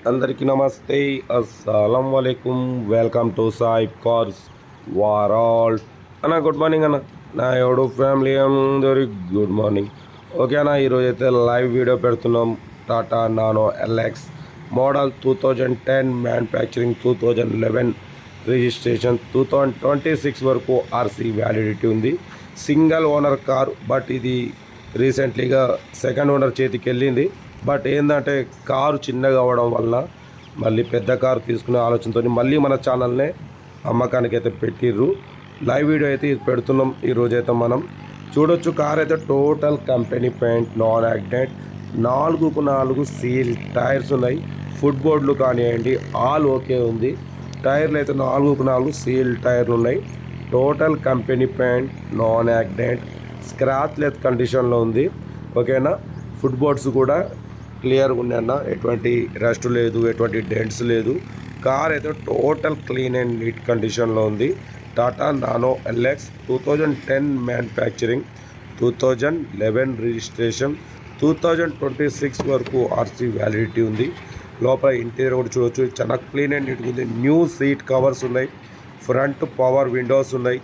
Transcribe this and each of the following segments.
అందరికీ నమస్తే, అస్సలం వాలేకుం. Welcome to Sai cars world. అన్న గుడ్ మార్నింగ్ అన్న. నా ఎవడు ఫ్యామిలీ అందరికి గుడ్ మార్నింగ్. ఓకే అన్న, ఈరోజు అయితే లైవ్ వీడియో పెడుతున్నాం. Tata nano LX model 2010, manufacturing 2011, registration 2026 వరకు ఆర్సీ వ్యాలిడిటీ ఉంది. సింగిల్ ఓనర్ కార్, బట్ ఇది రీసెంట్లీగా సెకండ్ ఓనర్ చేతికి వెళ్ళింది. బట్ ఏంటంటే కారు చిన్నగా అవ్వడం వల్ల మళ్ళీ పెద్ద కారు తీసుకునే ఆలోచనతో మళ్ళీ మన ఛానల్నే అమ్మకానికి అయితే పెట్టిర్రు. లైవ్ వీడియో అయితే పెడుతున్నాం. ఈరోజైతే మనం చూడొచ్చు. కార్ అయితే total company paint, non accident, 4x4 seal tyres ఉన్నాయి. ఫుట్ బోర్డులు కానివ్వండి ఆల్ ఓకే ఉంది. టైర్లు అయితే 4x4 సీల్ టైర్లు ఉన్నాయి. Total company paint, non accident, scratch less కండిషన్లో ఉంది. ఓకేనా. ఫుట్ బోర్డ్స్ కూడా క్లియర్గా ఉన్నాయన్న, ఎటువంటి రస్ట్ లేదు, ఎటువంటి డెంట్స్ లేదు. కార్ అయితే టోటల్ క్లీన్ అండ్ నీట్ కండిషన్లో ఉంది. Tata nano LX 2010 manufacturing, 2011 registration, 2026 వరకు ఆర్సీ వ్యాలిడిటీ ఉంది. లోపల ఇంటీరియర్ కూడా చూడవచ్చు, చాలా క్లీన్ అండ్ నీట్గా ఉంది. న్యూ సీట్ కవర్స్ ఉన్నాయి. ఫ్రంట్ పవర్ విండోస్ ఉన్నాయి.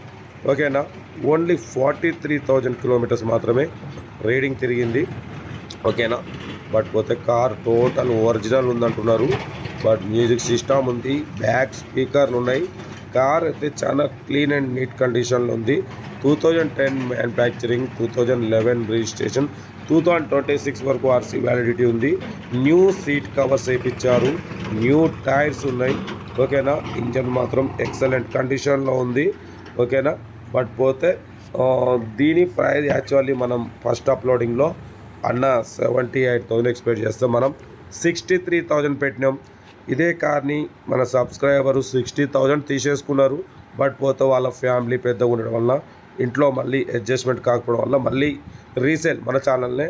ఓకేనా. ఓన్లీ 43,000 కిలోమీటర్స్ మాత్రమే రీడింగ్ తిరిగింది. ఓకేనా. బట్ పోతే కార్ టోటల్ ఒరిజినల్ ఉందంటున్నారు. బట్ మ్యూజిక్ సిస్టమ్ ఉంది, బ్యాక్ స్పీకర్లు ఉన్నాయి. కార్ అయితే చాలా క్లీన్ అండ్ నీట్ కండిషన్లో ఉంది. 2010 మ్యానుఫ్యాక్చరింగ్, 2011 రిజిస్ట్రేషన్, 2026 వరకు ఆర్సీ వ్యాలిడిటీ ఉంది. న్యూ సీట్ కవర్స్ వేయించారు, న్యూ టైర్స్ ఉన్నాయి. ఓకేనా. ఇంజన్ మాత్రం ఎక్సలెంట్ కండిషన్లో ఉంది. ఓకేనా. బట్ పోతే దీని ప్రైస్ యాక్చువల్లీ మనం ఫస్ట్ అప్లోడింగ్లో అన్న 78,000 ఎక్స్పెక్ట్ చేస్తాం. మనం 63,000 పెట్టినాం. ఇదే కార్ని మన సబ్స్క్రైబరు 60,000 తీసేసుకున్నారు. బట్ పోతే వాళ్ళ ఫ్యామిలీ పెద్దగా ఉండడం వల్ల ఇంట్లో మళ్ళీ అడ్జస్ట్మెంట్ కాకపోవడం వల్ల మళ్ళీ రీసేల్ మన ఛానల్నే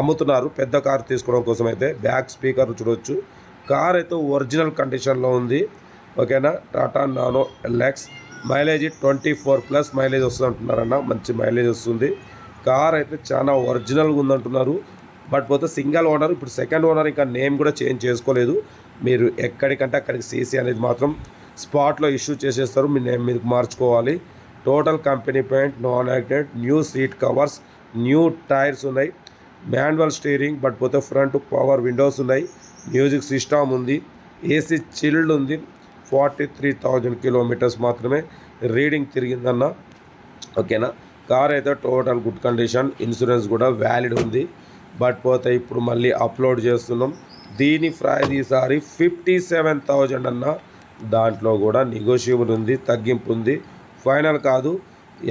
అమ్ముతున్నారు పెద్ద కార్ తీసుకోవడం కోసం. అయితే బ్యాక్ స్పీకర్ చూడవచ్చు. కార్ అయితే ఒరిజినల్ కండిషన్లో ఉంది. ఓకేనా. Tata nano LX mileage 24+ mileage వస్తుంది అంటున్నారన్న. మంచి మైలేజ్ వస్తుంది. కార్ అయితే చాలా ఒరిజినల్గా ఉందంటున్నారు. బట్ పోతే సింగిల్ ఓనర్. ఇప్పుడు సెకండ్ ఓనర్ ఇంకా నేమ్ కూడా చేంజ్ చేసుకోలేదు. మీరు ఎక్కడికంటే అక్కడికి సీసీ అనేది మాత్రం స్పాట్లో ఇష్యూ చేసేస్తారు. మీ నేమ్ మీదకి మార్చుకోవాలి. Total company paint, non accident, new seat covers, new tyres ఉన్నాయి. Manual steering. బట్ పోతే ఫ్రంట్ పవర్ విండోస్ ఉన్నాయి. మ్యూజిక్ సిస్టమ్ ఉంది. ఏసీ చిల్డ్ ఉంది. 43,000 కిలోమీటర్స్ మాత్రమే రీడింగ్ తిరిగిందన్న. ఓకేనా. కార్ అయితే టోటల్ గుడ్ కండిషన్, ఇన్సూరెన్స్ కూడా వ్యాలిడ్ ఉంది. బట్ పోతే ఇప్పుడు మళ్ళీ అప్లోడ్ చేస్తున్నాం. దీని ప్రైస్ ఈసారి 57,000 అన్న. దాంట్లో కూడా నెగోషియబుల్ ఉంది, తగ్గింపు ఉంది. ఫైనల్ కాదు,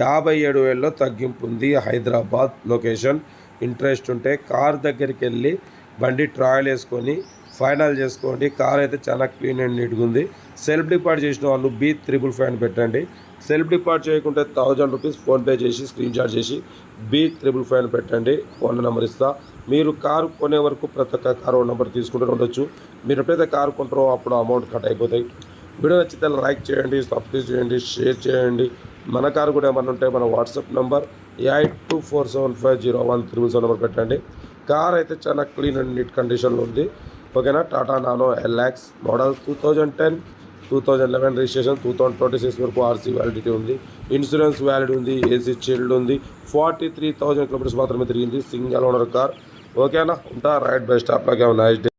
57,000లో తగ్గింపు ఉంది. హైదరాబాద్ లొకేషన్. ఇంట్రెస్ట్ ఉంటే కార్ దగ్గరికి వెళ్ళి బండి ట్రయల్ వేసుకొని ఫైనల్ చేసుకోండి. కార్ అయితే చాలా క్లీన్ అండ్ నీట్గా ఉంది. సెల్ఫ్ డిపార్ట్ చేసిన వాళ్ళు B555 పెట్టండి. సెల్ఫ్ డిపార్ట్ చేయకుంటే 1000 రూపీస్ ఫోన్పే చేసి స్క్రీన్ షాట్ చేసి B555 పెట్టండి. ఫోన్ నెంబర్ ఇస్తా. మీరు కారు కొనే వరకు ప్రతి ఒక్క కారు నెంబర్ తీసుకుంటూ ఉండొచ్చు. మీరు ఎప్పుడైతే కారు కొంటారో అప్పుడు అమౌంట్ కట్ అయిపోతాయి. వీడియో నచ్చితే లైక్ చేయండి, సబ్స్క్రైబ్ చేయండి, షేర్ చేయండి. మన కారు కూడా ఏమన్నా ఉంటే మన వాట్సాప్ నెంబర్ 8247501777 నెంబర్ పెట్టండి. కార్ అయితే చాలా క్లీన్ అండ్ నీట్ కండిషన్లో ఉంది. ఓకేనా. Tata nano LX model 2010, 2011 registration, 2026 వరకు ఆర్సీ వ్యాలిడిటీ ఉంది. ఇన్సూరెన్స్ వ్యాలిడ్ ఉంది. ఏసీ చిల్డ్ ఉంది. 43,000 కిలోమీటర్స్ మాత్రమే తిరిగింది. Single owner car. ఓకేనా. ఉంటా. Right by stop. Nice day.